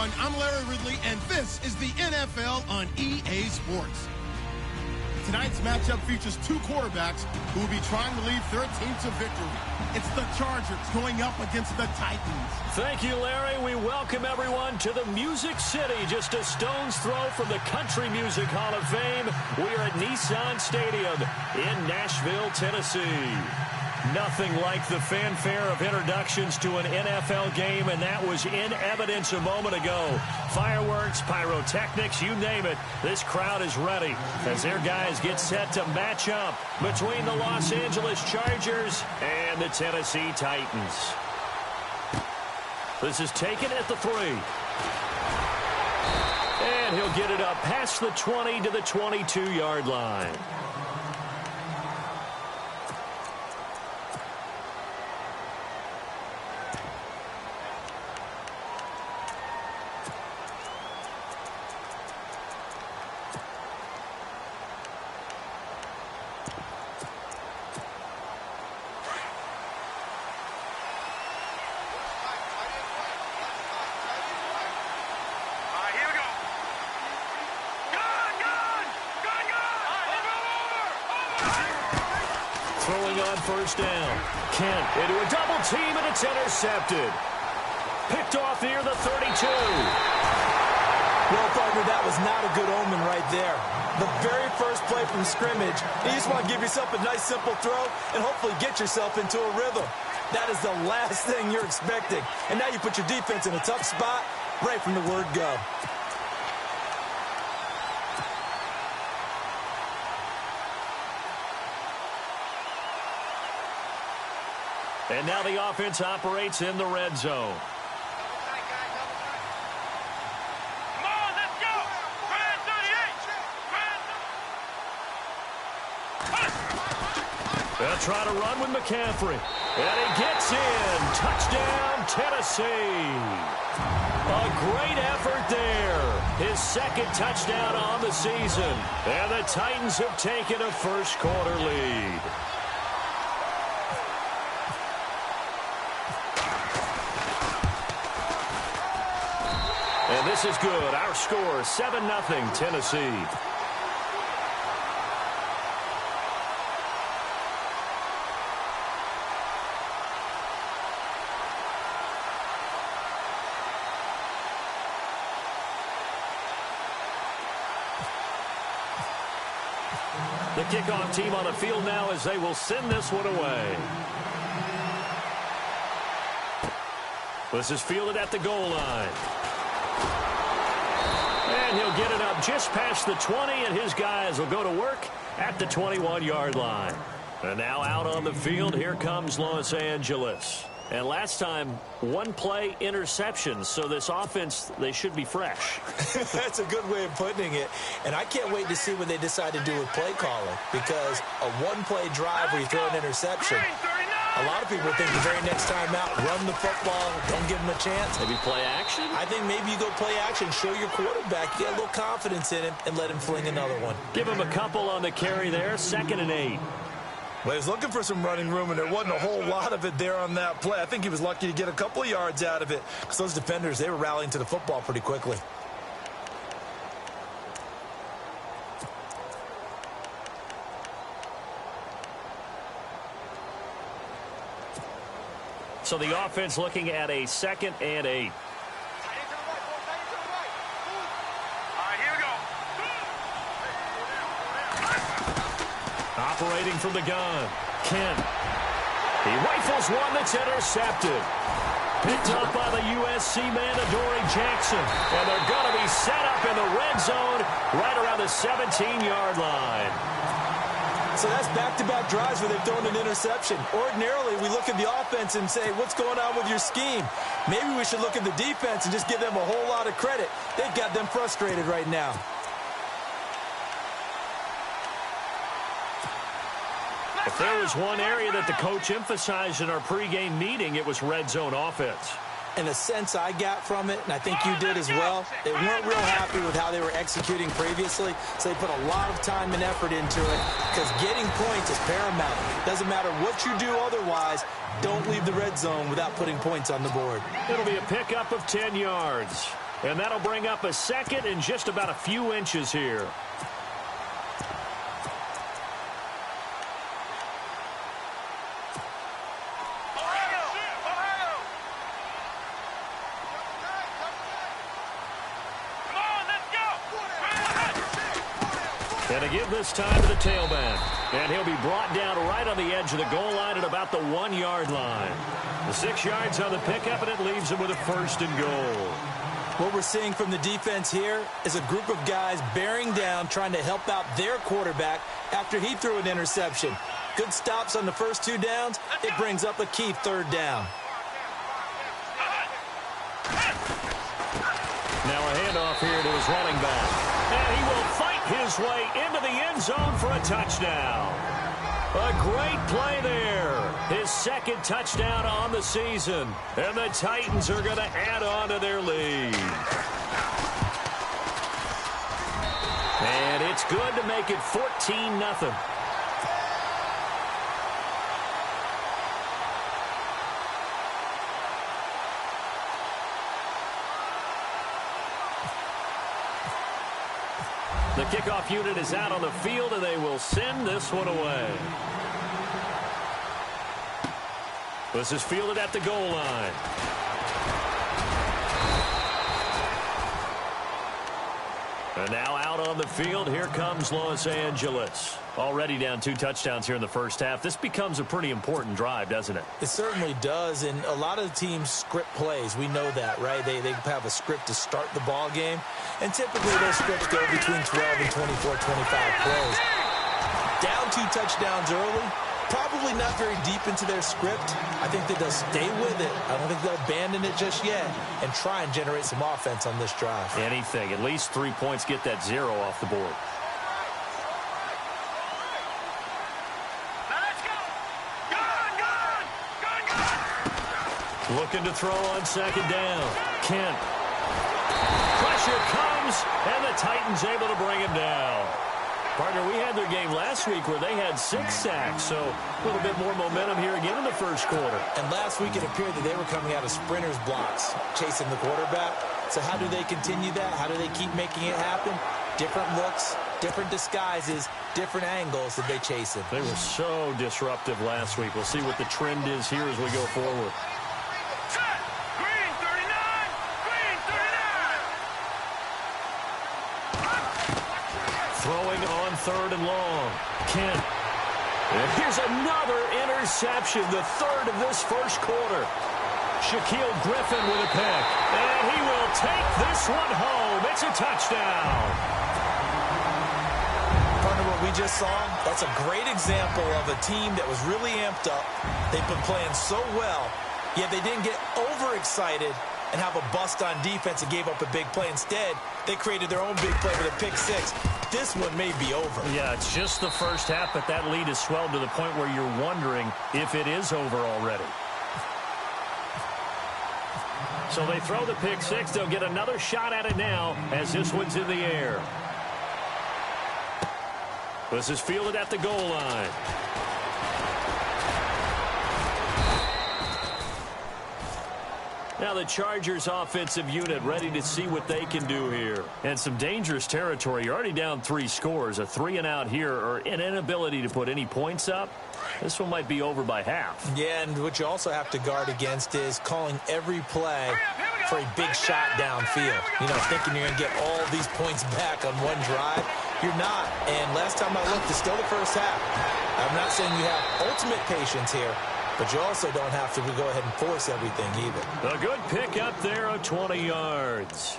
everyone. I'm Larry Ridley, and this is the NFL on EA Sports. Tonight's matchup features two quarterbacks who will be trying to lead their team to victory. It's the Chargers going up against the Titans. Thank you, Larry. We welcome everyone to the Music City, just a stone's throw from the Country Music Hall of Fame. We are at Nissan Stadium in Nashville, Tennessee. Nothing like the fanfare of introductions to an NFL game, and that was in evidence a moment ago. Fireworks, pyrotechnics, you name it. This crowd is ready as their guys get set to match up between the Los Angeles Chargers and the Tennessee Titans. This is taken at the 3. And he'll get it up past the 20 to the 22-yard line. Throwing on first down. Kent into a double team, and it's intercepted. Picked off near the 32. Well, partner, that was not a good omen right there. The very first play from scrimmage, you just want to give yourself a nice, simple throw and hopefully get yourself into a rhythm. That is the last thing you're expecting. And now you put your defense in a tough spot right from the word go. And now the offense operates in the red zone. Come on, let's go! Brand 38! They'll try to run with McCaffrey. And he gets in. Touchdown, Tennessee. A great effort there. His second touchdown on the season. And the Titans have taken a first-quarter lead. And this is good. Our score, 7-0 Tennessee. The kickoff team on the field now as they will send this one away. This is fielded at the goal line. And he'll get it up just past the 20, and his guys will go to work at the 21-yard line. And now out on the field, here comes Los Angeles. And last time, one-play interceptions, so this offense, they should be fresh. That's a good way of putting it. And I can't wait to see what they decide to do with play calling, because a one-play drive where you throw an interception, a lot of people think the very next time out, run the football, don't give them a chance. Maybe play action? I think maybe you go play action, show your quarterback, get a little confidence in him, and let him fling another one. Give him a couple on the carry there, 2nd and 8. Well, he was looking for some running room, and there wasn't a whole lot of it there on that play. I think he was lucky to get a couple of yards out of it, because those defenders, they were rallying to the football pretty quickly. So the offense looking at a 2nd and 8. Operating from the gun, Kent. He rifles one that's intercepted. Picked up by the USC man, Adoree Jackson. And they're going to be set up in the red zone right around the 17-yard line. So that's back-to-back drives where they've thrown an interception. Ordinarily, we look at the offense and say, what's going on with your scheme? Maybe we should look at the defense and just give them a whole lot of credit. They've got them frustrated right now. If there was one area that the coach emphasized in our pregame meeting, it was red zone offense. And the sense I got from it, and I think you did as well, they weren't real happy with how they were executing previously, so they put a lot of time and effort into it because getting points is paramount. Doesn't matter what you do otherwise, don't leave the red zone without putting points on the board. It'll be a pickup of 10 yards. And that'll bring up a second and just about a few inches here. And to give this time to the tailback. And he'll be brought down right on the edge of the goal line at about the 1-yard line. The 6 yards on the pickup, and it leaves him with a 1st and goal. What we're seeing from the defense here is a group of guys bearing down, trying to help out their quarterback after he threw an interception. Good stops on the first 2 downs. It brings up a key 3rd down. Now a handoff here to his running back. And he will fight his way into the end zone for a touchdown. A great play there. His 2nd touchdown on the season. And the Titans are going to add on to their lead. And it's good to make it 14-0. The kickoff unit is out on the field, and they will send this one away. This is fielded at the goal line. And now out on the field, here comes Los Angeles. Already down 2 touchdowns here in the first half. This becomes a pretty important drive, doesn't it? It certainly does, and a lot of the teams script plays. We know that, right? They have a script to start the ball game, and typically those scripts go between 12 and 24, 25 plays. Down 2 touchdowns early, probably not very deep into their script. I think that they'll stay with it. I don't think they'll abandon it just yet and try and generate some offense on this drive. Anything. At least 3 points, get that 0 off the board. Looking to throw on 2nd down. Kent. Pressure comes, and the Titans able to bring him down. Partner, we had their game last week where they had 6 sacks, so a little bit more momentum here again in the first quarter. And last week it appeared that they were coming out of sprinters blocks, chasing the quarterback. So how do they continue that? How do they keep making it happen? Different looks, different disguises, different angles that they chase him. They were so disruptive last week. We'll see what the trend is here as we go forward. Throwing on 3rd and long. Kent. And here's another interception, the 3rd of this first quarter. Shaquille Griffin with a pick. And he will take this one home. It's a touchdown. Partner, what we just saw, that's a great example of a team that was really amped up. They've been playing so well, yet they didn't get overexcited and have a bust on defense and gave up a big play. Instead, they created their own big play with a pick 6. This one may be over. Yeah, it's just the first half, but that lead has swelled to the point where you're wondering if it is over already. So they throw the pick 6. They'll get another shot at it now as this one's in the air. This is fielded at the goal line. Now the Chargers offensive unit ready to see what they can do here. And some dangerous territory. You're already down 3 scores. A 3-and-out here or an inability to put any points up. This one might be over by half. Yeah, and what you also have to guard against is calling every play for a big shot downfield. You know, thinking you're going to get all these points back on one drive. You're not. And last time I looked, it's still the first half. I'm not saying you have ultimate patience here, but you also don't have to go ahead and force everything either. A good pick up there of 20 yards.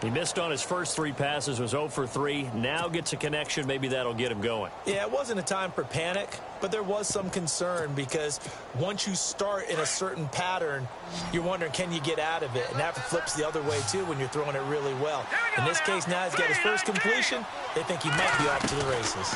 He missed on his first 3 passes, was 0 for 3. Now gets a connection. Maybe that'll get him going. Yeah, it wasn't a time for panic, but there was some concern because once you start in a certain pattern, you're wondering, can you get out of it? And that flips the other way, too, when you're throwing it really well. In this case, now he's got his first completion. They think he might be off to the races.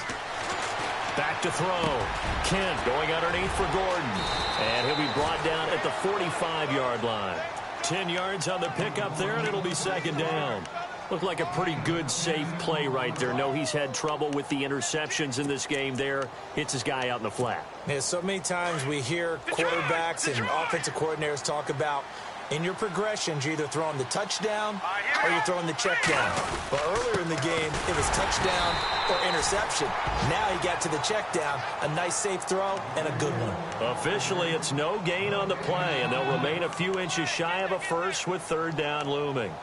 Back to throw. Kent going underneath for Gordon. And he'll be brought down at the 45-yard line. 10 yards on the pickup there, and it'll be 2nd down. Looked like a pretty good, safe play right there. No, he's had trouble with the interceptions in this game there. Hits his guy out in the flat. Yeah, so many times we hear quarterbacks and offensive coordinators talk about In your progressions, you're either throwing the touchdown or you're throwing the check down. But earlier in the game, it was touchdown or interception. Now he got to the check down, a nice safe throw, and a good one. Officially, it's no gain on the play, and they'll remain a few inches shy of a first with third down looming.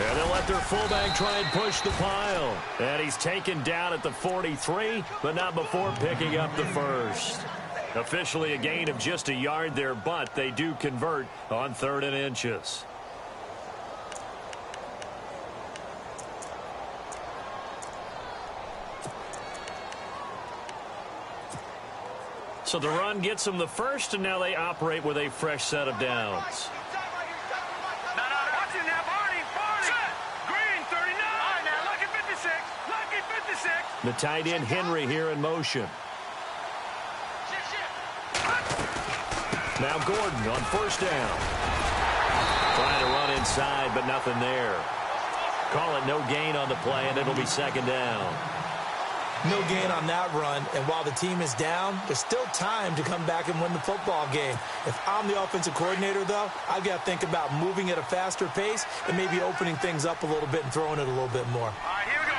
And they'll let their fullback try and push the pile. And he's taken down at the 43, but not before picking up the first. Officially a gain of just a yard there, but they do convert on 3rd and inches. So the run gets them the first, and now they operate with a fresh set of downs. The tight end, Henry, here in motion. Now Gordon on first down. Trying to run inside, but nothing there. Call it no gain on the play, and it'll be 2nd down. No gain on that run, and while the team is down, there's still time to come back and win the football game. If I'm the offensive coordinator, though, I've got to think about moving at a faster pace and maybe opening things up a little bit and throwing it a little bit more. All right, here we go.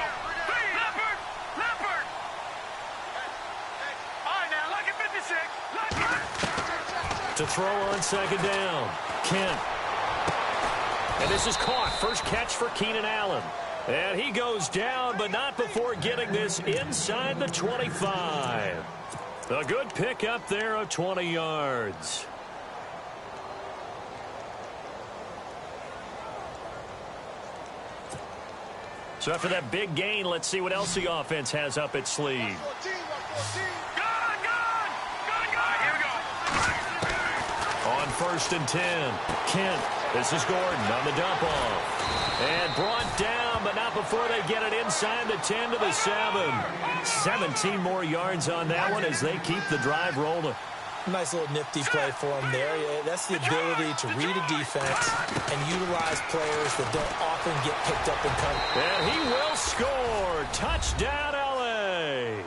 Leopard! All right, now, look at 56. To throw on 2nd down, Kent. And this is caught. First catch for Keenan Allen. And he goes down, but not before getting this inside the 25. A good pick up there of 20 yards. So after that big gain, let's see what else the offense has up its sleeve. Here we go. On 1st and 10, Kent. This is Gordon on the dump off. And brought down, but not before they get it inside the 10 to the 7. 17 more yards on that one as they keep the drive rolling. Nice little nifty play for him there. That's the ability to read a defense and utilize players that don't often get picked up and cut. And he will score. Touchdown, LA.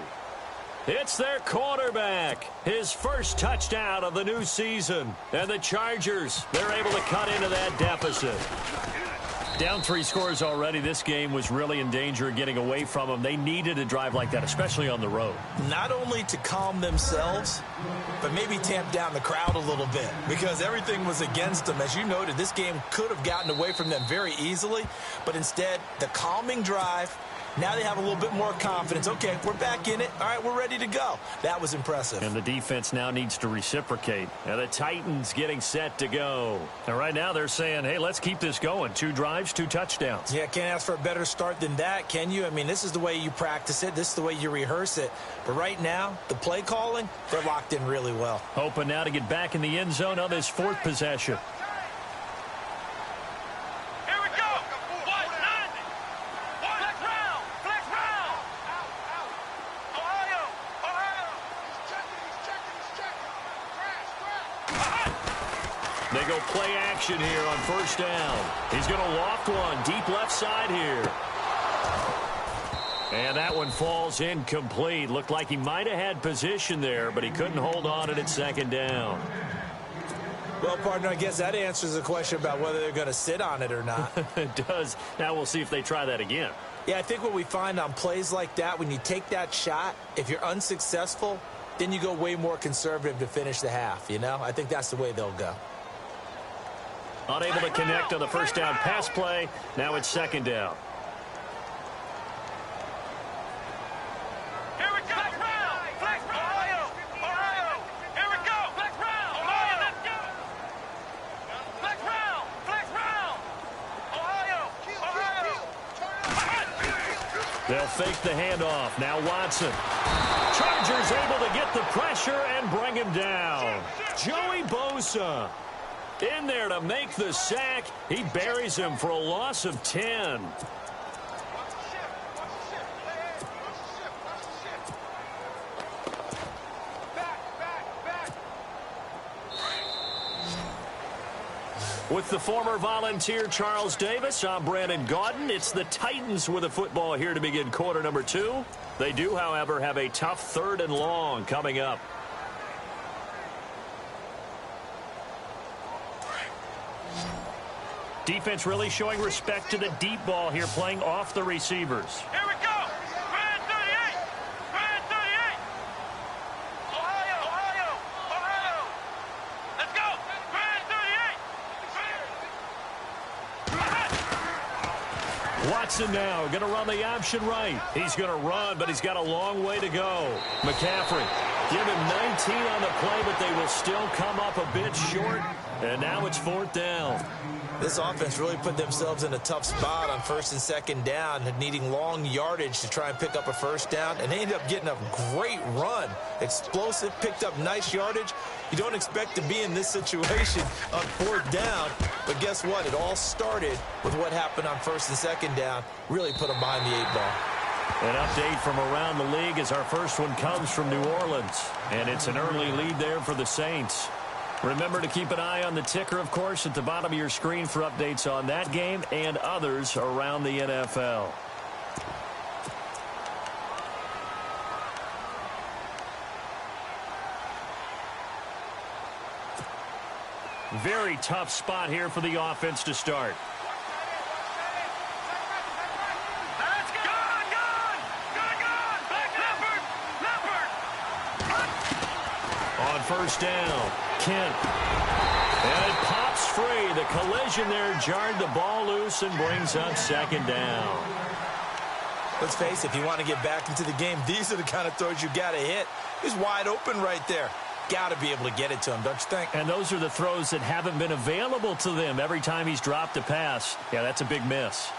It's their quarterback. His first touchdown of the new season. And the Chargers, they're able to cut into that deficit. Down 3 scores already. This game was really in danger of getting away from them. They needed a drive like that, especially on the road. Not only to calm themselves, but maybe tamp down the crowd a little bit because everything was against them. As you noted, this game could have gotten away from them very easily, but instead, the calming drive, now they have a little bit more confidence. Okay, we're back in it. All right, we're ready to go. That was impressive. And the defense now needs to reciprocate. Now the Titans getting set to go. And right now they're saying, hey, let's keep this going. 2 drives, 2 touchdowns. Yeah, can't ask for a better start than that, can you? I mean, this is the way you practice it. This is the way you rehearse it. But right now, the play calling, they're locked in really well. Hoping now to get back in the end zone on this 4th possession. They go play action here on 1st down. He's going to loft one deep left side here. And that one falls incomplete. Looked like he might have had position there, but he couldn't hold on it at 2nd down. Well, partner, I guess that answers the question about whether they're going to sit on it or not. It does. Now we'll see if they try that again. Yeah, I think what we find on plays like that, when you take that shot, if you're unsuccessful, then you go way more conservative to finish the half, you know? I think that's the way they'll go. Unable to connect on the 1st down pass play. Now it's 2nd down. Here we go. Flex round. Ohio. Here we go. Flex round. Ohio. Let's go. Flex round. Ohio. They'll fake the handoff. Now Watson. Chargers able to get the pressure and bring him down. Joey Bosa in there to make the sack. He buries him for a loss of 10. With the former Volunteer Charles Davis, I'm Brandon Gaudin. It's the Titans with the football here to begin quarter number 2. They do, however, have a tough 3rd and long coming up. Defense really showing respect to the deep ball here, playing off the receivers. Here we go. Brand 38. Brand 38. Ohio. Ohio. Ohio. Let's go. Brand 38. Watson now going to run the option right. He's going to run, but he's got a long way to go. McCaffrey, give him 19 on the play, but they will still come up a bit short. And now it's 4th down. This offense really put themselves in a tough spot on 1st and 2nd down, needing long yardage to try and pick up a 1st down, and they ended up getting a great run. Explosive, picked up nice yardage. You don't expect to be in this situation on 4th down, but guess what? It all started with what happened on 1st and 2nd down. Really put them behind the 8 ball. An update from around the league as our first one comes from New Orleans, and it's an early lead there for the Saints. Remember to keep an eye on the ticker, of course, at the bottom of your screen for updates on that game and others around the NFL. Very tough spot here for the offense to start. On 1st down, Kent. And it pops free. The collision there jarred the ball loose and brings up 2nd down. Let's face it, if you want to get back into the game, these are the kind of throws you got to hit. He's wide open right there. Got to be able to get it to him, don't you think? And those are the throws that haven't been available to them every time he's dropped a pass. Yeah, that's a big miss.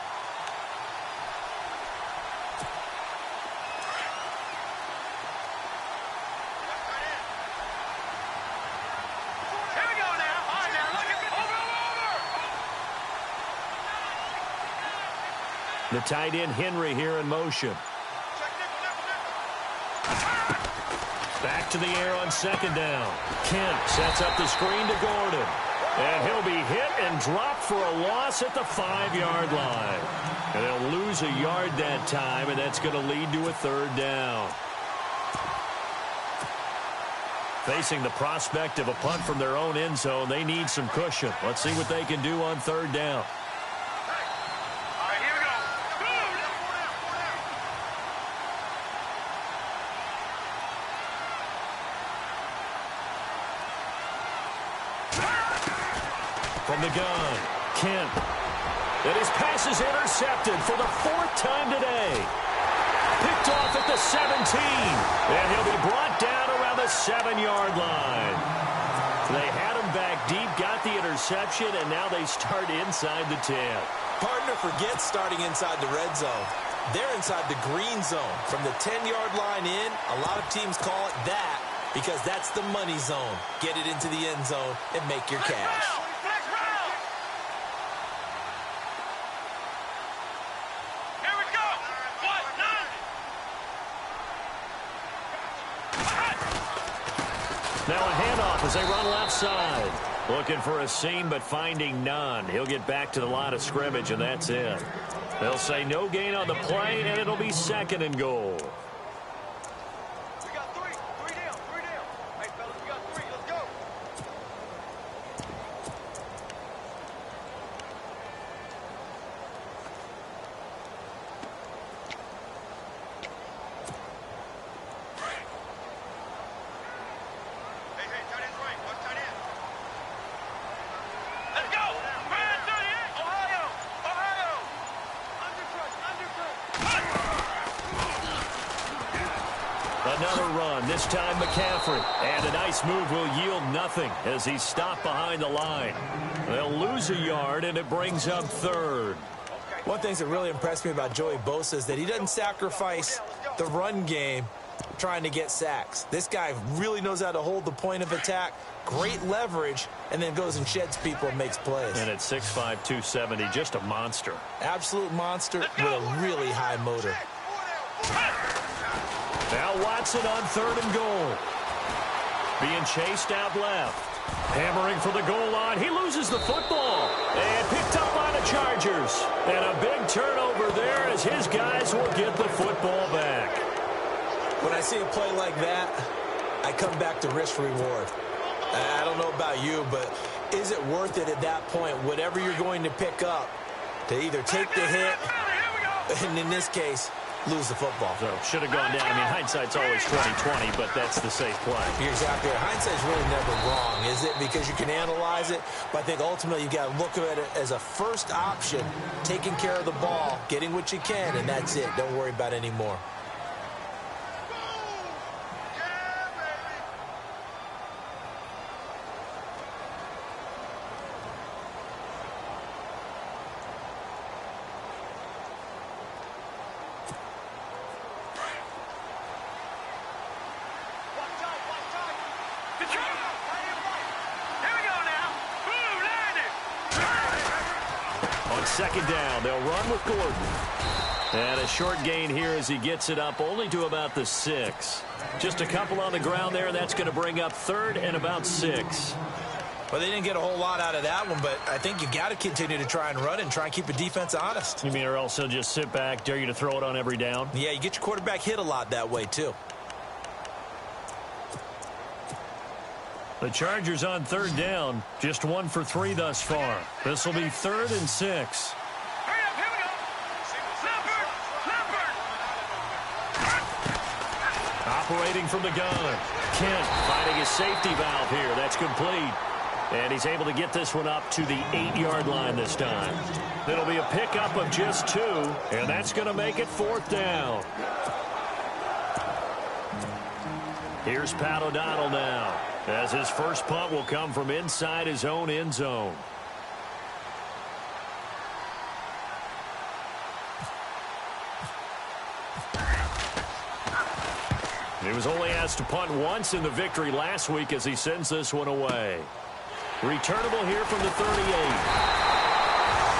The tight end, Henry, here in motion. Back to the air on 2nd down. Kent sets up the screen to Gordon. And he'll be hit and dropped for a loss at the 5-yard line. And they'll lose a yard that time, and that's going to lead to a 3rd down. Facing the prospect of a punt from their own end zone, they need some cushion. Let's see what they can do on 3rd down. From the gun, Kent. And his pass is intercepted for the 4th time today. Picked off at the 17. And he'll be brought down around the 7-yard line. They had him back deep, got the interception, and now they start inside the 10. Partner forgets starting inside the red zone. They're inside the green zone. From the 10-yard line in, a lot of teams call it that because that's the money zone. Get it into the end zone and make your cash. Now a handoff as they run left side. Looking for a seam, but finding none. He'll get back to the line of scrimmage, and that's it. They'll say no gain on the play, and it'll be 2nd and goal. We got 3. 3 down. 3 down. Hey, fellas, we got 3. Let's go. Another run, this time McCaffrey. And a nice move will yield nothing as he's stopped behind the line. They'll lose a yard, and it brings up 3rd. One thing that really impressed me about Joey Bosa is that he doesn't sacrifice the run game trying to get sacks. This guy really knows how to hold the point of attack, great leverage, and then goes and sheds people and makes plays. And at 6'5", 270, just a monster. Absolute monster with a really high motor. Now Watson on 3rd and goal. Being chased out left. Hammering for the goal line. He loses the football. And picked up by the Chargers. And a big turnover there as his guys will get the football back. When I see a play like that, I come back to risk reward. I don't know about you, but is it worth it at that point, whatever you're going to pick up, to either take the hit, and in this case, lose the football? So, should have gone down. I mean, hindsight's always 20/20, but that's the safe play. You're exactly right. Hindsight's really never wrong, is it? Because you can analyze it, but I think ultimately you got to look at it as a first option, taking care of the ball, getting what you can, and that's it. Don't worry about any more. Second down, they'll run with Gordon. And a short gain here as he gets it up only to about the 6. Just a couple on the ground there, and that's going to bring up 3rd and about 6. Well, they didn't get a whole lot out of that one, but I think you got to continue to try and run and try and keep the defense honest. You mean or else he'll just sit back, dare you to throw it on every down? Yeah, you get your quarterback hit a lot that way, too. The Chargers on 3rd down, just 1 for 3 thus far. This will be 3rd and 6. Hurry up, here we go. Leopard. Operating from the gun. Kent finding his safety valve here. That's complete. And he's able to get this one up to the 8-yard line this time. It'll be a pickup of just 2, and that's going to make it 4th down. Here's Pat O'Donnell now, as his first punt will come from inside his own end zone. He was only asked to punt once in the victory last week as he sends this one away. Returnable here from the 38.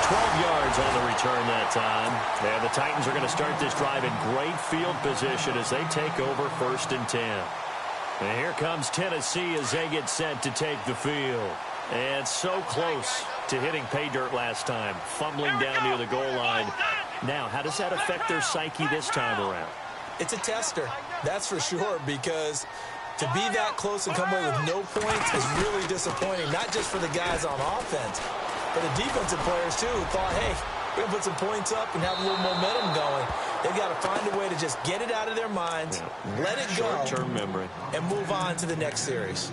12 yards on the return that time. And the Titans are going to start this drive in great field position as they take over 1st and 10. And here comes Tennessee as they get set to take the field. And so close to hitting pay dirt last time, fumbling down near the goal line. Now, how does that affect their psyche this time around? It's a tester, that's for sure, because to be that close and come away with no points is really disappointing, not just for the guys on offense, but the defensive players, too, who thought, hey, we're going to put some points up and have a little momentum going. They've got to find a way to just get it out of their minds, let it go, short-term memory, and move on to the next series.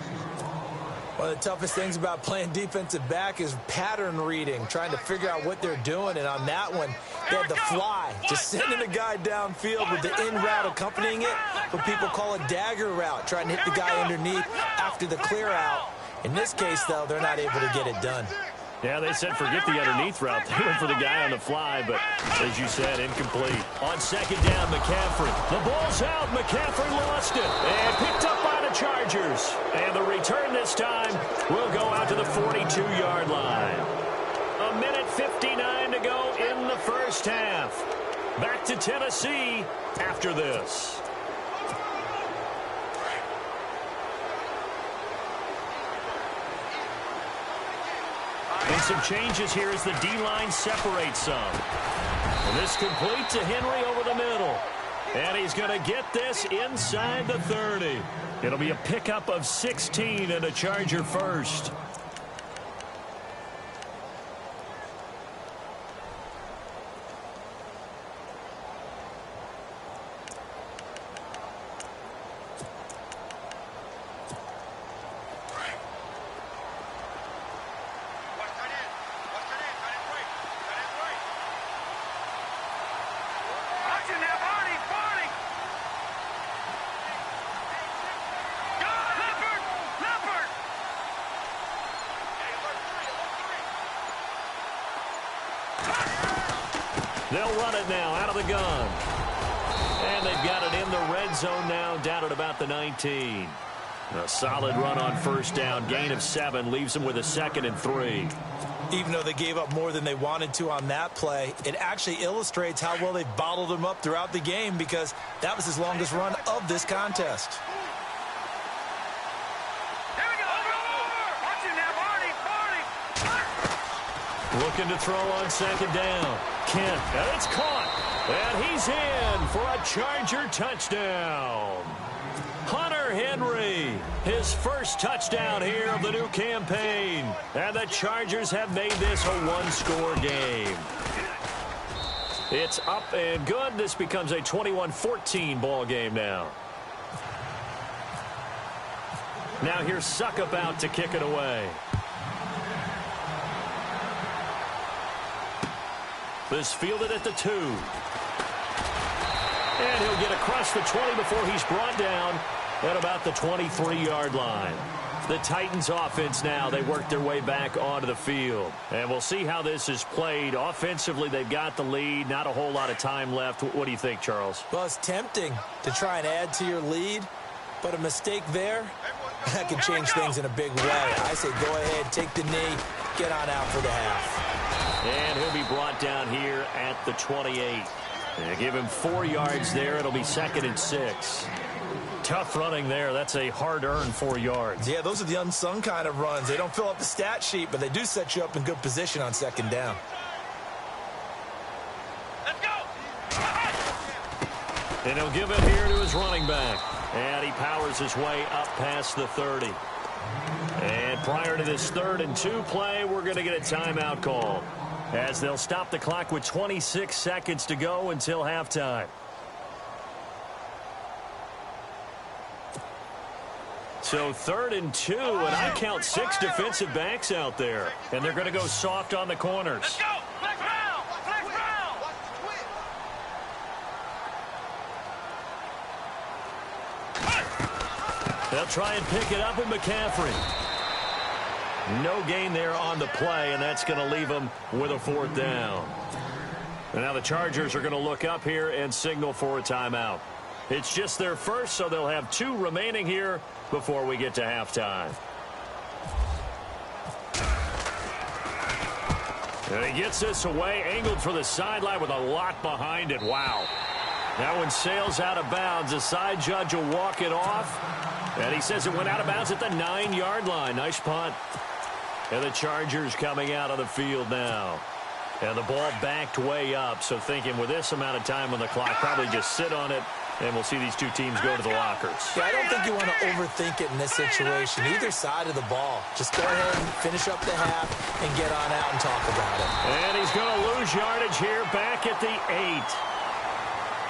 One of the toughest things about playing defensive back is pattern reading, trying to figure out what they're doing. And on that one, they had the fly, just sending a guy downfield with the in route accompanying it, what people call a dagger route, trying to hit the guy underneath after the clear out. In this case, though, they're not able to get it done. Yeah, they said forget the underneath route. They went for the guy on the fly, but as you said, incomplete. On 2nd down, McCaffrey. The ball's out. McCaffrey lost it and picked up by the Chargers. And the return this time will go out to the 42-yard line. 1:59 to go in the first half. Back to Tennessee after this. And some changes here as the D-line separates some. And this complete to Henry over the middle. And he's going to get this inside the 30. It'll be a pickup of 16 and a Charger first. They'll run it now out of the gun. And they've got it in the red zone now, down at about the 19. A solid run on 1st down. Gain of 7 leaves them with a 2nd and 3. Even though they gave up more than they wanted to on that play, it actually illustrates how well they bottled him up throughout the game, because that was his longest run of this contest. Here we go. Over. Looking to throw on second down. Kent, and it's caught. And he's in for a Charger touchdown. Hunter Henry, his first touchdown here of the new campaign. And the Chargers have made this a one-score game. It's up and good. This becomes a 21-14 ball game now. Now here's Suckup out to kick it away. This fielded at the 2. And he'll get across the 20 before he's brought down at about the 23-yard line. The Titans offense now, they work their way back onto the field. And we'll see how this is played. Offensively, they've got the lead. Not a whole lot of time left. What do you think, Charles? Well, it's tempting to try and add to your lead, but a mistake there, that could change things in a big way. I say go ahead, take the knee, get on out for the half. And he'll be brought down here at the 28. And give him 4 yards there. It'll be 2nd and 6. Tough running there. That's a hard-earned 4 yards. Yeah, those are the unsung kind of runs. They don't fill up the stat sheet, but they do set you up in good position on second down. Let's go. And he'll give it here to his running back. And he powers his way up past the 30. And prior to this 3rd and 2 play, we're going to get a timeout call, as they'll stop the clock with 26 seconds to go until halftime. So 3rd and 2, and I count 6 defensive backs out there. And they're going to go soft on the corners. Let's go. Flex round. Flex round. They'll try and pick it up with McCaffrey. No gain there on the play, and that's going to leave them with a 4th down. And now the Chargers are going to look up here and signal for a timeout. It's just their first, so they'll have 2 remaining here before we get to halftime. And he gets this away, angled for the sideline with a lot behind it. Wow. That one sails out of bounds. The side judge will walk it off. And he says it went out of bounds at the 9-yard line. Nice punt. And the Chargers coming out of the field now. And the ball backed way up. So thinking with this amount of time on the clock, probably just sit on it. And we'll see these 2 teams go to the lockers. Yeah, I don't think you want to overthink it in this situation. Either side of the ball. Just go ahead and finish up the half and get on out and talk about it. And he's going to lose yardage here back at the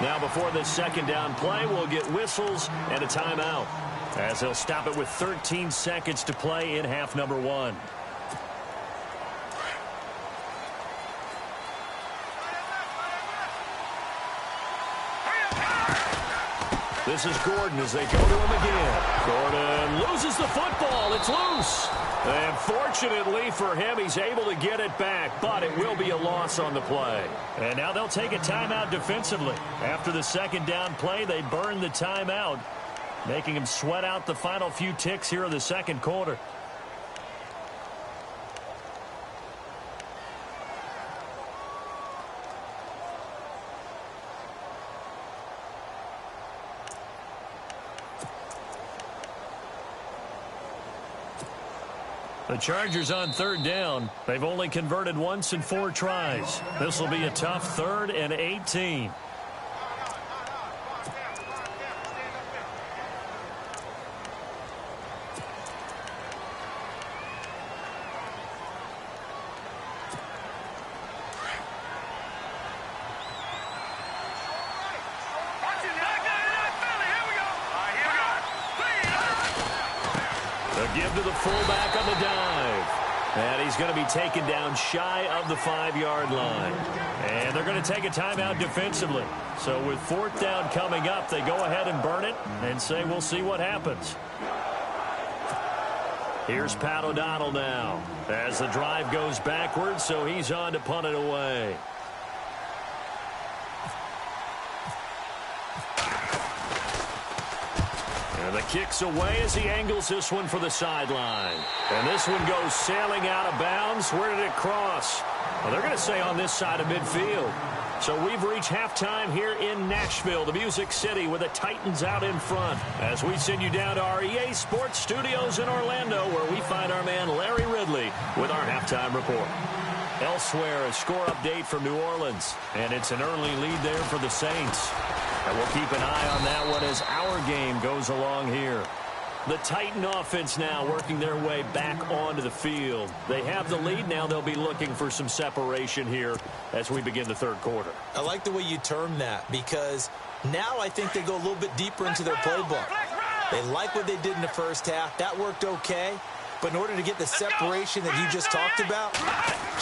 8. Now before this 2nd down play, we'll get whistles and a timeout, as they'll stop it with 13 seconds to play in half number 1. This is Gordon as they go to him again. Gordon loses the football. It's loose. And fortunately for him, he's able to get it back, but it will be a loss on the play. And now they'll take a timeout defensively. After the 2nd down play, they burn the timeout, making him sweat out the final few ticks here in the 2nd quarter. The Chargers on 3rd down. They've only converted once in 4 tries. This will be a tough 3rd and 18. Give to the fullback on the dive. And he's going to be taken down shy of the 5-yard line. And they're going to take a timeout defensively. So with 4th down coming up, they go ahead and burn it and say we'll see what happens. Here's Pat O'Donnell now as the drive goes backwards, so he's on to punt it away. The kick's away as he angles this one for the sideline. And this one goes sailing out of bounds. Where did it cross? Well, they're going to say on this side of midfield. So we've reached halftime here in Nashville, the Music City, with the Titans out in front, as we send you down to our EA Sports Studios in Orlando, where we find our man Larry Ridley with our halftime report. Elsewhere, a score update from New Orleans. And it's an early lead there for the Saints. And we'll keep an eye on that one as our game goes along here. The Titan offense now working their way back onto the field. They have the lead now. They'll be looking for some separation here as we begin the third quarter. I like the way you term that, because now I think they go a little bit deeper into their playbook. They like what they did in the first half. That worked okay. But in order to get the separation that you just talked about,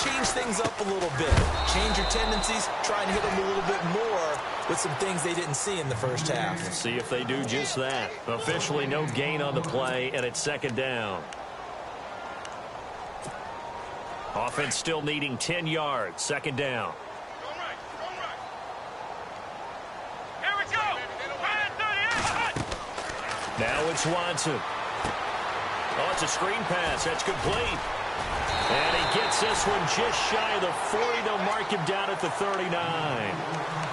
change things up a little bit. Change your tendencies. Try and hit them a little bit more with some things they didn't see in the first half. We'll see if they do just that. Officially no gain on the play, and it's second down. Offense still needing 10 yards. Second down. Here we go. Now it's Watson. Oh, it's a screen pass. That's complete. And he gets this one just shy of the 40. They'll mark him down at the 39.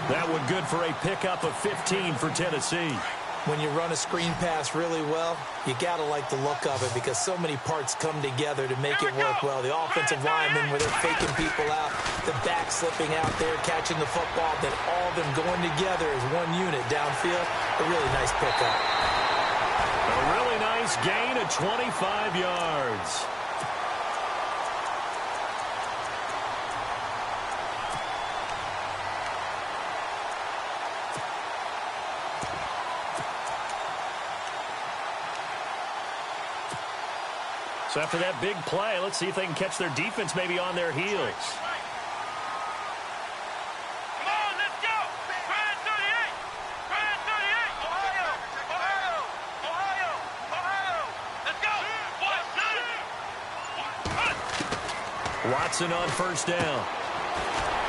That one good for a pickup of 15 for Tennessee. When you run a screen pass really well, you got to like the look of it because so many parts come together to make it work well. The offensive linemen where they're faking people out, the back slipping out there, catching the football, then all of them going together as one unit downfield. A really nice pickup. A really nice gain of 25 yards. So after that big play, let's see if they can catch their defense maybe on their heels. Come on, let's go. Brand 38. Brand 38. Ohio. Ohio. Ohio. Ohio. Let's go. Watson on first down.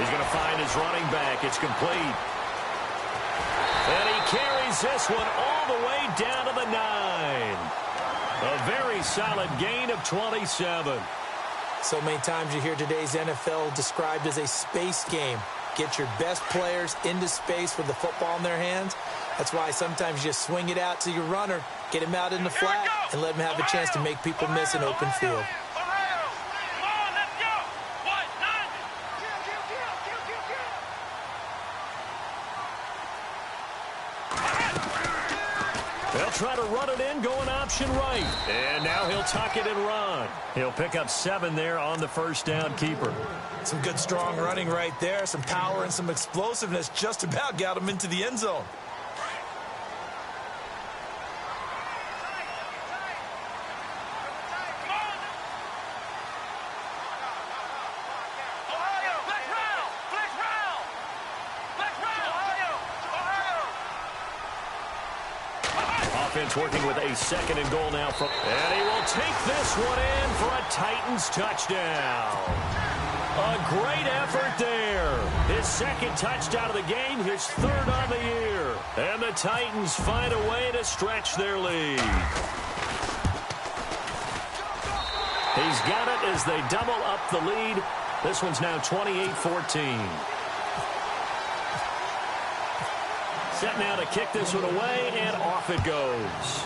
He's going to find his running back. It's complete. And he carries this one all the way down to the 9. A very solid gain of 27. So many times you hear today's NFL described as a space game. Get your best players into space with the football in their hands. That's why sometimes you just swing it out to your runner, get him out in the flat, and let him have a chance to make people miss an open field. They'll try to run it in, going option right. And now he'll tuck it and run. He'll pick up 7 there on the first down keeper. Some good, strong running right there. Some power and some explosiveness just about got him into the end zone. Offense working with a second and goal now. And he will take this one in for a Titans touchdown. A great effort there. His second touchdown of the game, his third on the year. And the Titans find a way to stretch their lead. He's got it as they double up the lead. This one's now 28-14. Set now to kick this one away, and off it goes.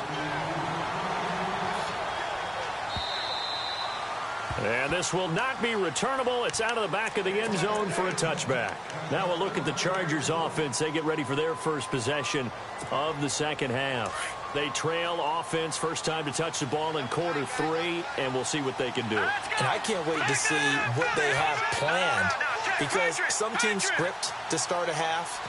And this will not be returnable. It's out of the back of the end zone for a touchback. Now we'll look at the Chargers offense. They get ready for their first possession of the second half. They trail offense, first time to touch the ball in quarter 3, and we'll see what they can do. And I can't wait to see what they have planned, because some teams script to start a half.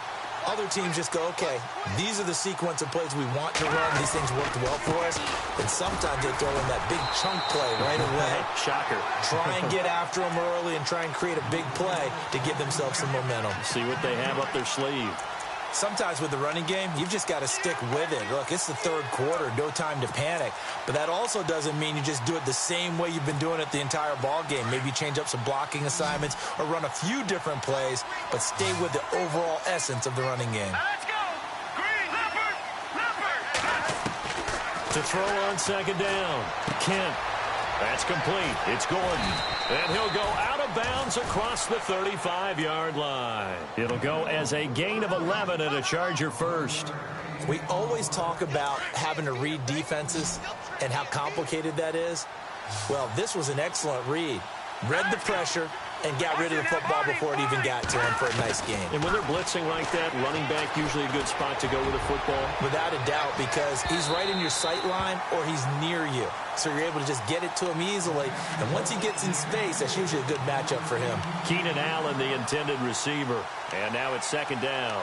Other teams just go, okay, these are the sequence of plays we want to run. These things worked well for us. And sometimes they throw in that big chunk play right away. Shocker. Try and get after them early and try and create a big play to give themselves some momentum. See what they have up their sleeve. Sometimes with the running game, you've just got to stick with it. Look, it's the third quarter, no time to panic. But that also doesn't mean you just do it the same way you've been doing it the entire ball game. Maybe change up some blocking assignments or run a few different plays, but stay with the overall essence of the running game. Let's go. Green. Leopard. To throw on second down. Kent. That's complete. It's Gordon. And he'll go out of bounds across the 35-yard line. It'll go as a gain of 11 and a Charger first. We always talk about having to read defenses and how complicated that is. Well, this was an excellent read. Read the pressure and got rid of the football before it even got to him for a nice game. And when they're blitzing like that, running back usually a good spot to go with a football? Without a doubt, because he's right in your sight line or he's near you. So you're able to just get it to him easily. And once he gets in space, that's usually a good matchup for him. Keenan Allen, the intended receiver. And now it's second down.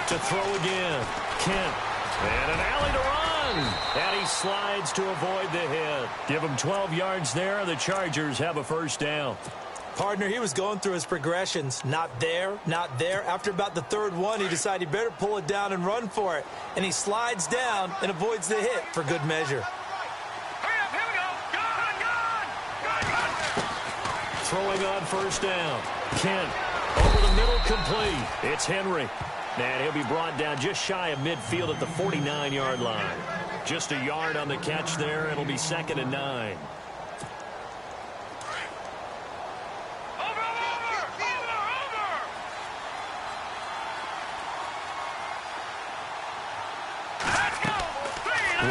To throw again. Kent. And an alley to run. And he slides to avoid the hit. Give him 12 yards there. The Chargers have a first down. Partner, he was going through his progressions. Not there, not there. After about the third one, he decided he better pull it down and run for it. And he slides down and avoids the hit for good measure. Throwing on first down. Kent over the middle, complete. It's Henry. And he'll be brought down just shy of midfield at the 49-yard line. Just a yard on the catch there. It'll be 2nd and 9.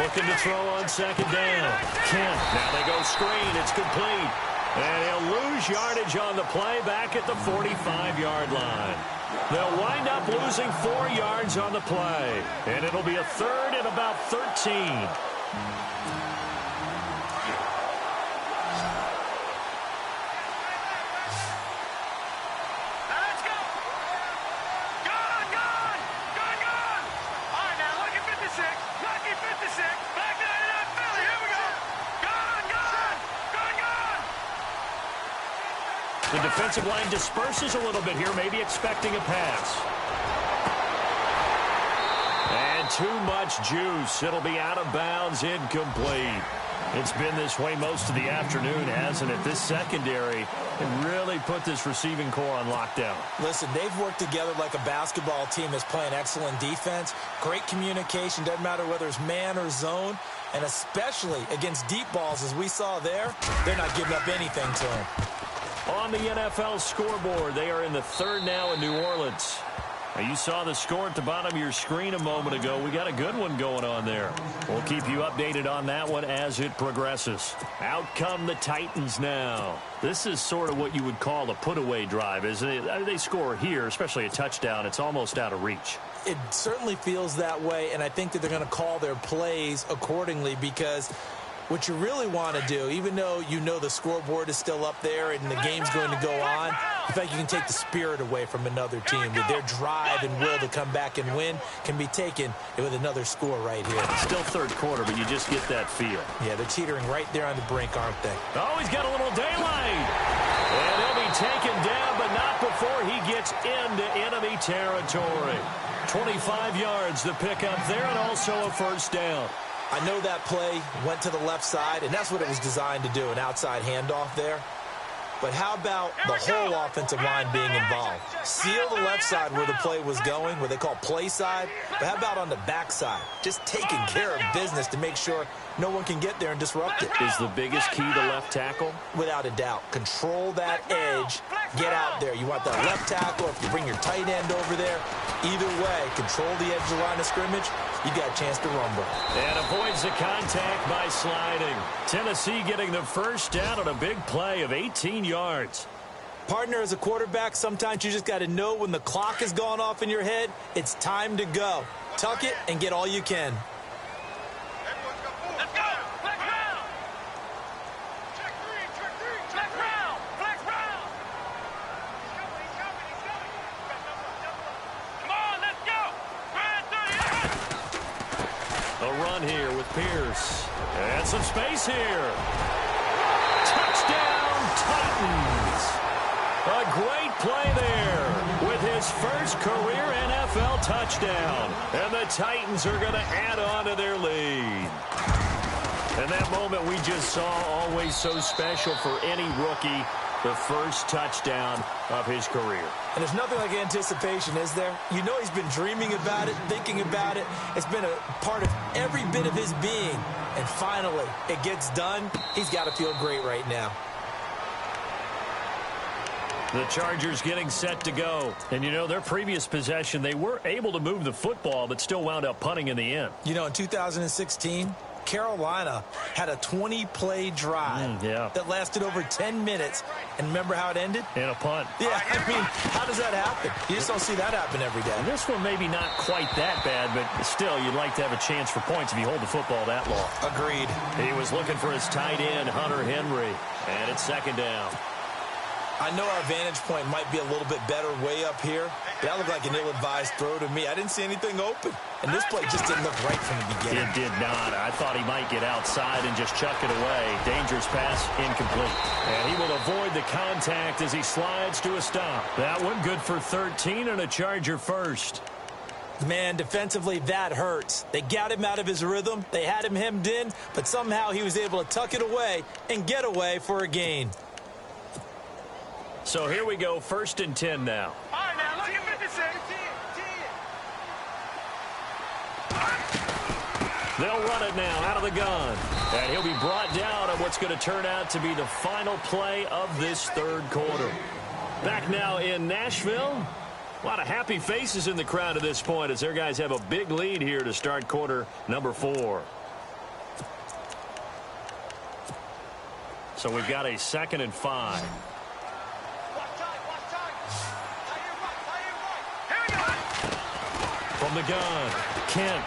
Looking to throw on 2nd down. Kent. Now they go screen. It's complete. And he'll lose yardage on the play back at the 45-yard line. They'll wind up losing 4 yards on the play. And it'll be a 3rd and about 13. The defensive line disperses a little bit here, maybe expecting a pass. And too much juice. It'll be out of bounds, incomplete. It's been this way most of the afternoon, hasn't it? This secondary can really put this receiving core on lockdown. Listen, they've worked together like a basketball team that's playing excellent defense. Great communication, doesn't matter whether it's man or zone. And especially against deep balls, as we saw there, they're not giving up anything to them. On the NFL scoreboard, they are in the 3rd now in New Orleans. Now, you saw the score at the bottom of your screen a moment ago. We got a good one going on there. We'll keep you updated on that one as it progresses. Out come the Titans now. This is sort of what you would call a put-away drive, isn't it? They score here, especially a touchdown. It's almost out of reach. It certainly feels that way, and I think that they're going to call their plays accordingly because what you really want to do, even though you know the scoreboard is still up there and the game's going to go on, I think you can take the spirit away from another team. That their drive and will to come back and win can be taken with another score right here. Still 3rd quarter, but you just get that feel. Yeah, they're teetering right there on the brink, aren't they? Oh, he's got a little daylight. And he'll be taken down, but not before he gets into enemy territory. 25 yards to pick up there and also a first down. I know that play went to the left side, and that's what it was designed to do, an outside handoff there. But how about the whole offensive line being involved? Seal the left side where the play was going, what they call play side. But how about on the back side? Just taking care of business to make sure no one can get there and disrupt it. Is the biggest key to left tackle? Without a doubt. Control that edge. Get out there. You want that left tackle, if you bring your tight end over there. Either way, control the edge of the line of scrimmage. You got a chance to rumble. And avoids the contact by sliding. Tennessee getting the first down on a big play of 18 yards. Partner, as a quarterback, sometimes you just got to know when the clock has gone off in your head, it's time to go. Tuck it and get all you can. Let's go! Flex round! Check three! Flex round! Flex round! He's coming! Come on, let's go! Grind 38! A run here with Pierce. And some space here. Touchdown, Titans! A great play there with his first career NFL touchdown. And the Titans are going to add on to their lead. And that moment we just saw, always so special for any rookie, the first touchdown of his career. And there's nothing like anticipation, is there? You know he's been dreaming about it, thinking about it. It's been a part of every bit of his being. And finally, it gets done. He's got to feel great right now. The Chargers getting set to go. And, you know, their previous possession, they were able to move the football, but still wound up punting in the end. You know, in 2016, Carolina had a 20-play drive that lasted over 10 minutes. And remember how it ended? In a punt. Yeah, I mean, how does that happen? You just don't see that happen every day. And this one maybe not quite that bad, but still, you'd like to have a chance for points if you hold the football that long. Agreed. He was looking for his tight end, Hunter Henry, and it's second down. I know our vantage point might be a little bit better way up here, but that looked like an ill-advised throw to me. I didn't see anything open, and this play just didn't look right from the beginning. It did not. I thought he might get outside and just chuck it away. Dangerous pass, incomplete. And he will avoid the contact as he slides to a stop. That one good for 13 and a Charger first. Man, defensively, that hurts. They got him out of his rhythm. They had him hemmed in, but somehow he was able to tuck it away and get away for a gain. So here we go, 1st and 10 now. All right, now, look at 56. They'll run it now out of the gun. And he'll be brought down on what's going to turn out to be the final play of this third quarter. Back now in Nashville. A lot of happy faces in the crowd at this point as their guys have a big lead here to start quarter number 4. So we've got a 2nd and 5. From the gun, Kent.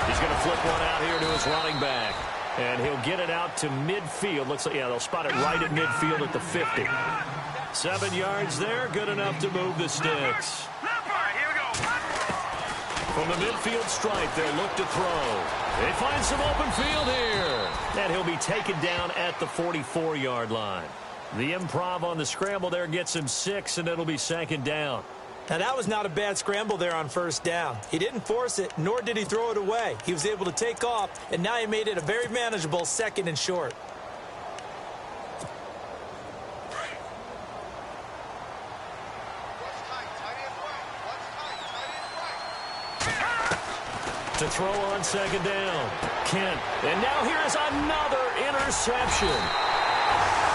He's going to flip one out here to his running back. And he'll get it out to midfield. Looks like, yeah, they'll spot it right at midfield at the 50. 7 yards there, good enough to move the sticks. From the midfield stripe, they'll look to throw. They find some open field here. And he'll be taken down at the 44-yard line. The improv on the scramble there gets him 6, and it'll be 2nd down. Now, that was not a bad scramble there on 1st down. He didn't force it, nor did he throw it away. He was able to take off, and now he made it a very manageable 2nd and short. To throw on 2nd down, Kent. And now here's another interception.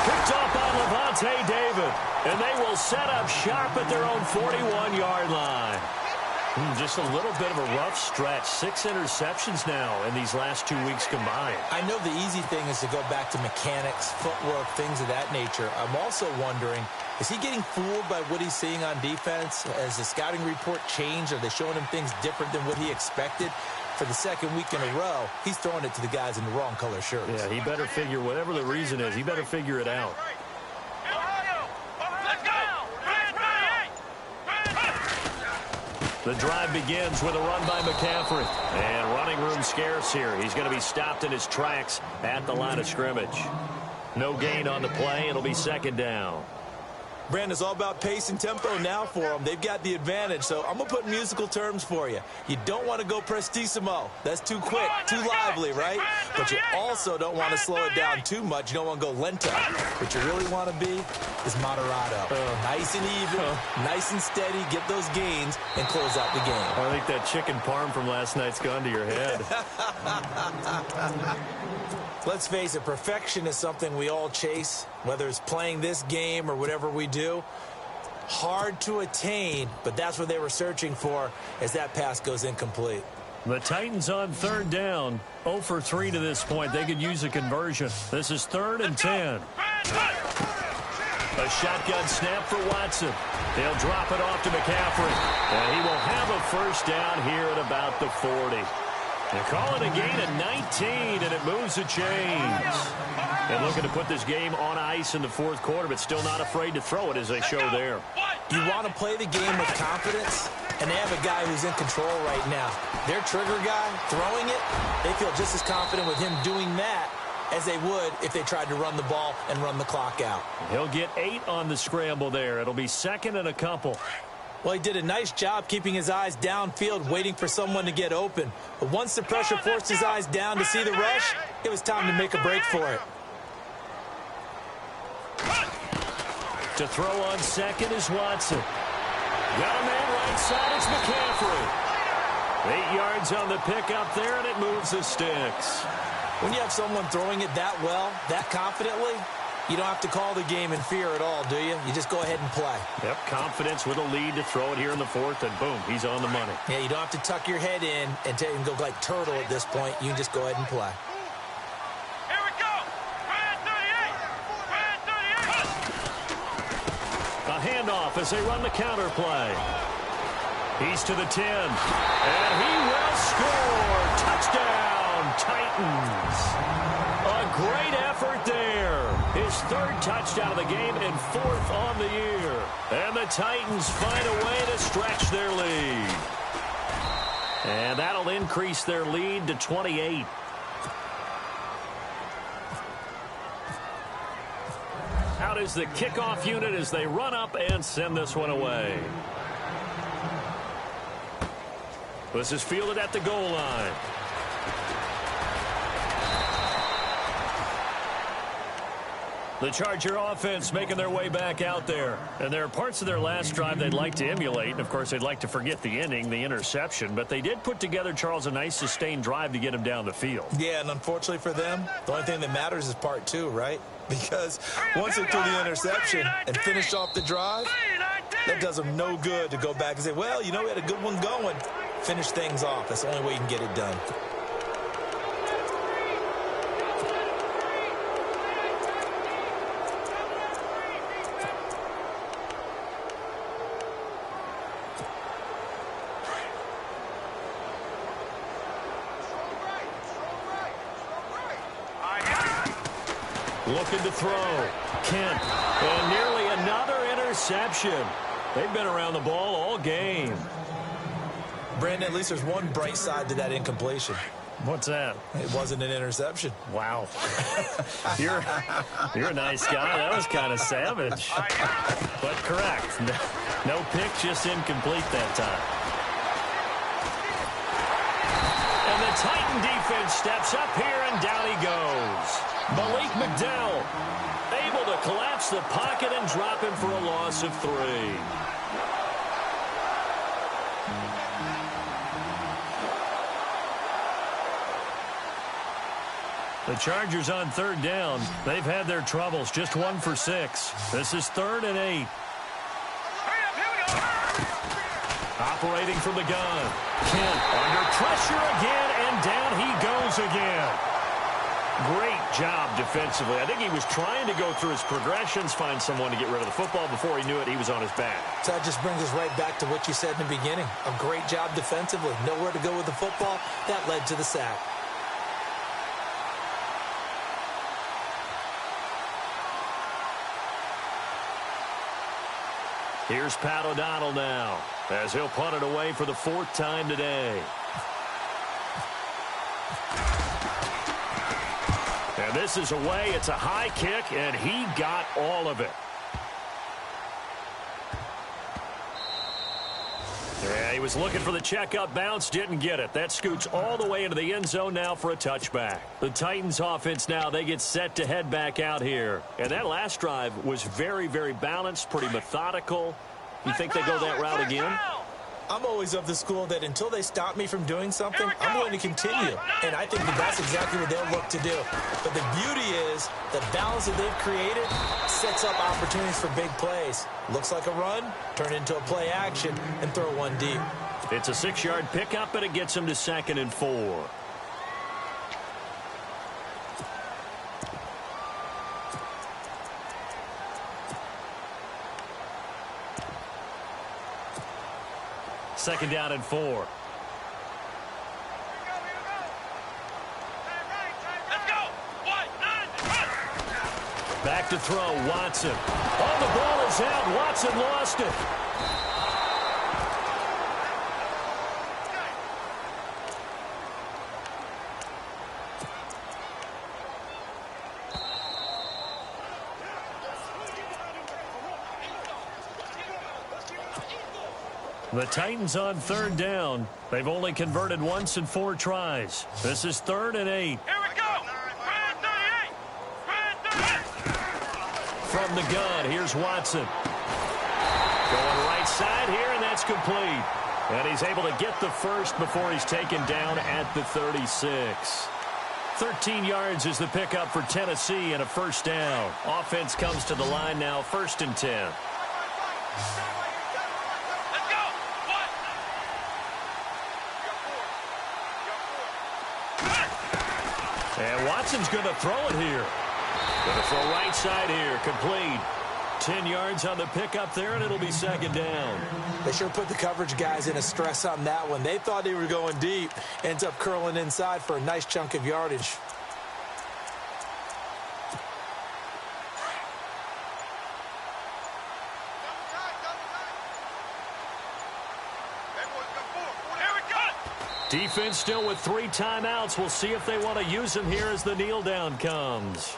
Picked off by Levante David. And they will set up shop at their own 41-yard line. Just a little bit of a rough stretch. 6 interceptions now in these last 2 weeks combined. I know the easy thing is to go back to mechanics, footwork, things of that nature. I'm also wondering, is he getting fooled by what he's seeing on defense? Has the scouting report changed? Are they showing him things different than what he expected? For the 2nd week in a row, he's throwing it to the guys in the wrong color shirts. Yeah, he better figure, whatever the reason is, he better figure it out. The drive begins with a run by McCaffrey. And running room scarce here. He's going to be stopped in his tracks at the line of scrimmage. No gain on the play. It'll be 2nd down. Brandon, it's all about pace and tempo now for them. They've got the advantage, so I'm going to put musical terms for you. You don't want to go prestissimo. That's too quick, too lively, right? But you also don't want to slow it down too much. You don't want to go lento. What you really want to be is moderato. Nice and even, nice and steady, get those gains, and close out the game. I think that chicken parm from last night's gone to your head. Let's face it, perfection is something we all chase, whether it's playing this game or whatever we do. Hard to attain, but that's what they were searching for as that pass goes incomplete. The Titans on 3rd down, 0 for 3 to this point. They could use a conversion. This is 3rd and 10. A shotgun snap for Watson. They'll drop it off to McCaffrey. And he will have a 1st down here at about the 40. They call it a gain of 19, and it moves the chains. And looking to put this game on ice in the 4th quarter, but still not afraid to throw it as they show there. You want to play the game with confidence, and they have a guy who's in control right now. Their trigger guy, throwing it, they feel just as confident with him doing that as they would if they tried to run the ball and run the clock out. He'll get 8 on the scramble there. It'll be 2nd and a couple. Well, he did a nice job keeping his eyes downfield, waiting for someone to get open. But once the pressure forced his eyes down to see the rush, it was time to make a break for it. To throw on 2nd is Watson. Got a man right side, it's McCaffrey. 8 yards on the pickup there, and it moves the sticks. When you have someone throwing it that well, that confidently, You don't have to call the game in fear at all, do you? You just go ahead and play. Yep, confidence with a lead to throw it here in the fourth, and boom, he's on the money. Yeah, you don't have to tuck your head in and go like turtle at this point. You can just go ahead and play. Here we go. Red 38. A handoff as they run the counter play. He's to the 10, and he will score. Touchdown, Titans. A great effort there. His third touchdown of the game and fourth on the year. And the Titans find a way to stretch their lead. And that'll increase their lead to 28. Out is the kickoff unit as they run up and send this one away. This is fielded at the goal line. The Charger offense making their way back out there. And there are parts of their last drive they'd like to emulate. And, of course, they'd like to forget the inning, the interception. But they did put together, Charles, a nice sustained drive to get him down the field. Yeah, and unfortunately for them, the only thing that matters is part two, right? Because once they threw the interception and finished off the drive, that does them no good to go back and say, well, you know, we had a good one going. Finish things off. That's the only way you can get it done. Looking to throw. Kent. And nearly another interception. They've been around the ball all game. Brandon, at least there's one bright side to that incompletion. What's that? It wasn't an interception. Wow. You're a nice guy. That was kind of savage. But correct. No pick, just incomplete that time. And the Titan defense steps up here, and down he goes. Malik McDowell able to collapse the pocket and drop him for a loss of 3. The Chargers on third down. They've had their troubles. Just 1 for 6. This is 3rd and 8. Operating from the gun. Kent under pressure again, and down he goes again. Great job defensively. I think he was trying to go through his progressions, find someone to get rid of the football. Before he knew it, he was on his back. So that just brings us right back to what you said in the beginning. A great job defensively. Nowhere to go with the football. That led to the sack. Here's Pat O'Donnell now, as he'll punt it away for the 4th time today. And this is away. It's a high kick, and he got all of it. Yeah, he was looking for the checkup bounce, didn't get it. That scoots all the way into the end zone now for a touchback. The Titans offense now, they get set to head back out here. And that last drive was very, very balanced, pretty methodical. You think they go that route again? I'm always of the school that until they stop me from doing something, I'm going to continue. And I think that that's exactly what they'll look to do. But the beauty is the balance that they've created sets up opportunities for big plays. Looks like a run, turn into a play action, and throw one deep. It's a 6-yard pickup, and it gets them to 2nd and 4. Second down and 4. Let's go. 1, 9, Back to throw, Watson. Oh, the ball is out. Watson lost it. The Titans on 3rd down. They've only converted once in 4 tries. This is 3rd and 8. Here we go. Red 38. Red 38. From the gun, here's Watson. Going right side here, and that's complete. And he's able to get the first before he's taken down at the 36. 13 yards is the pickup for Tennessee and a first down. Offense comes to the line now, 1st and 10. Let's go. What? And Watson's going to throw it here. Going to throw right side here, complete. 10 yards on the pickup there, and it'll be 2nd down. They sure put the coverage guys in a stress on that one. They thought they were going deep. Ends up curling inside for a nice chunk of yardage. Defense still with 3 timeouts. We'll see if they want to use them here as the kneel down comes.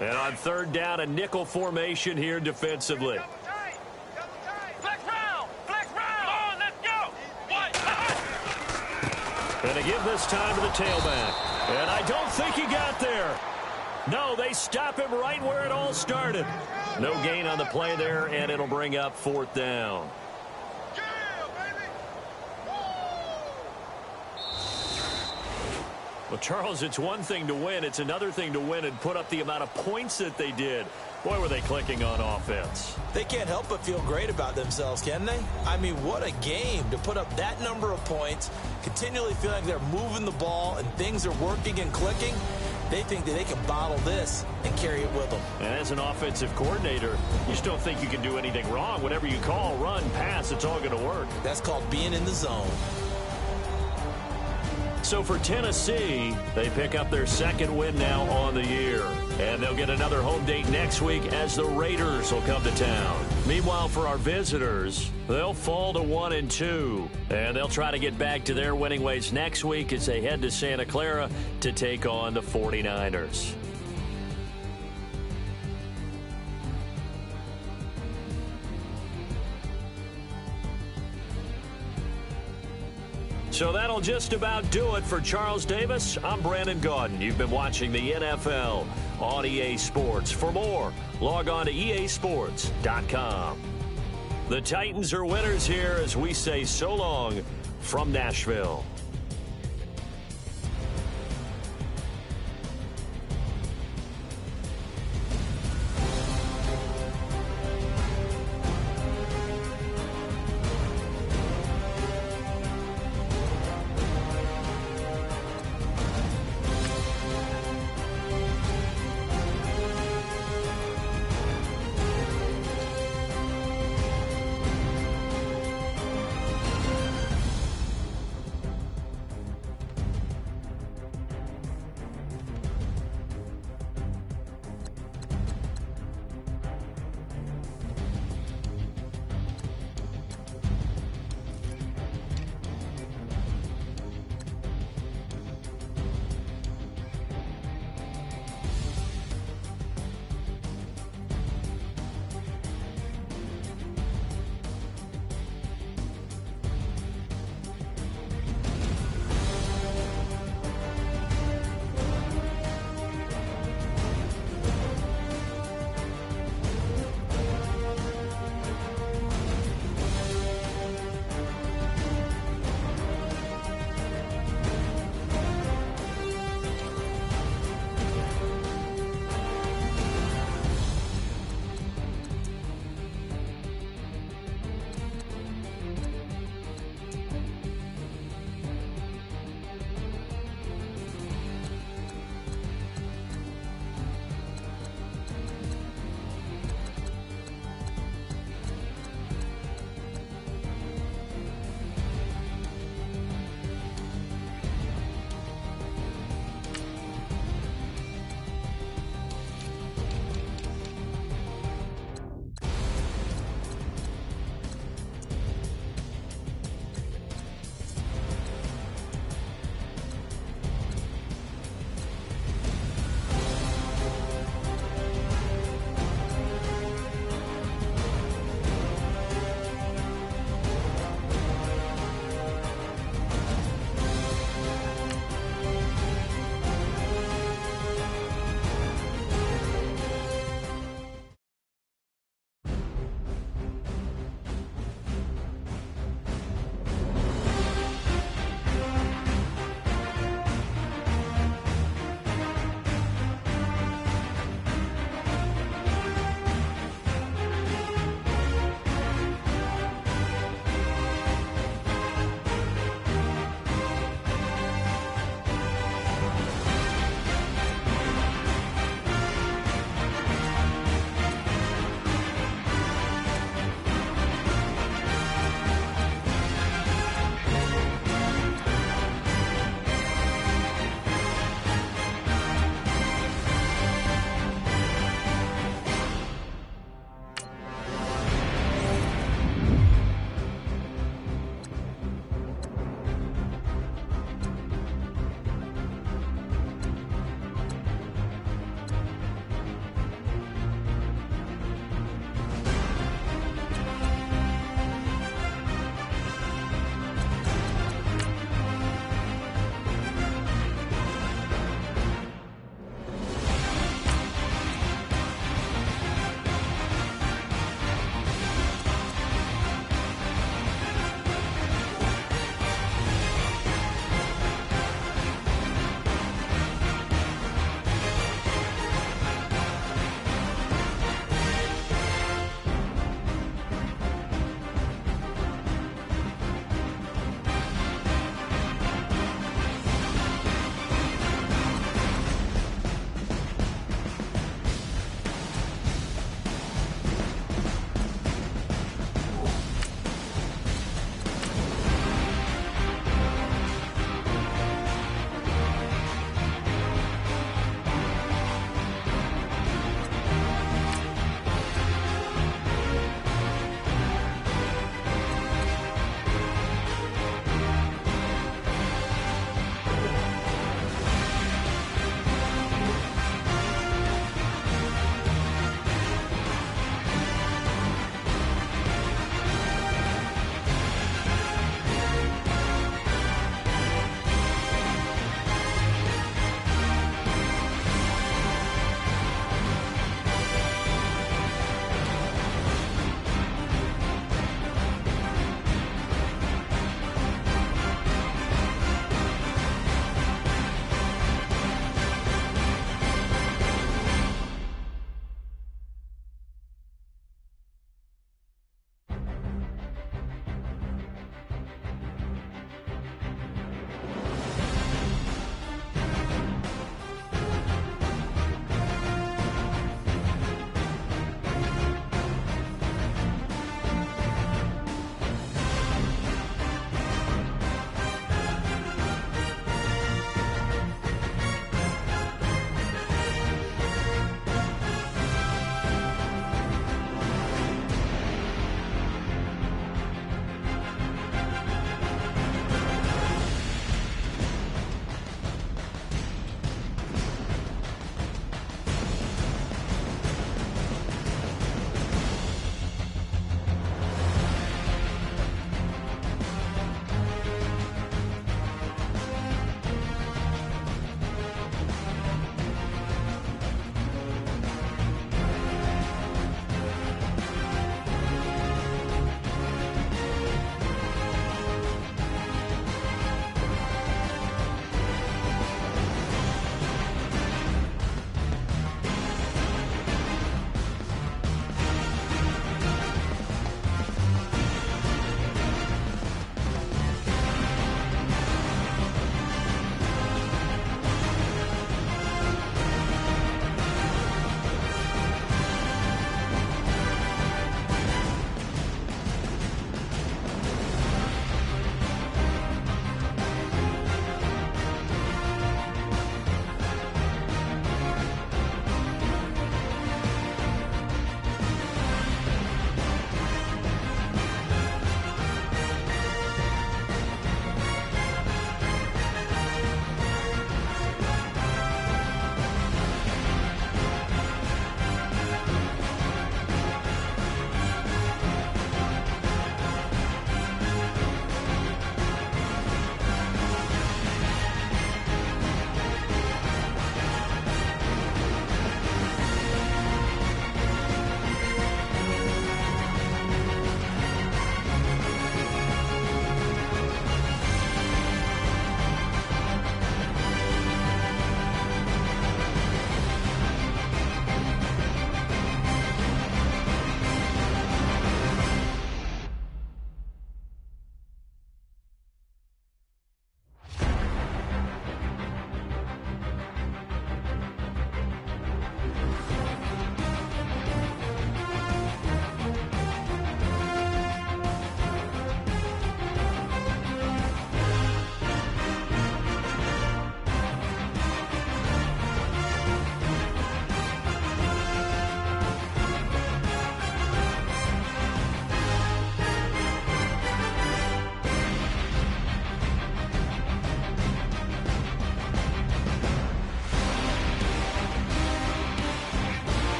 And on 3rd down, a nickel formation here defensively. Flex round. Flex round. Come on, let's go. What? And they give this time to the tailback. And I don't think he got there. No, they stop him right where it all started. No gain on the play there, and it'll bring up 4th down. Well, Charles, it's one thing to win. It's another thing to win and put up the amount of points that they did. Boy, were they clicking on offense. They can't help but feel great about themselves, can they? I mean, what a game to put up that number of points, continually feeling like they're moving the ball and things are working and clicking. They think that they can bottle this and carry it with them. And as an offensive coordinator, you just don't think you can do anything wrong. Whatever you call, run, pass, it's all going to work. That's called being in the zone. So for Tennessee, they pick up their 2nd win now on the year. And they'll get another home date next week as the Raiders will come to town. Meanwhile, for our visitors, they'll fall to 1-2. And they'll try to get back to their winning ways next week as they head to Santa Clara to take on the 49ers. So that'll just about do it for Charles Davis. I'm Brandon Gaudin. You've been watching the NFL on EA Sports. For more, log on to easports.com. The Titans are winners here as we say so long from Nashville.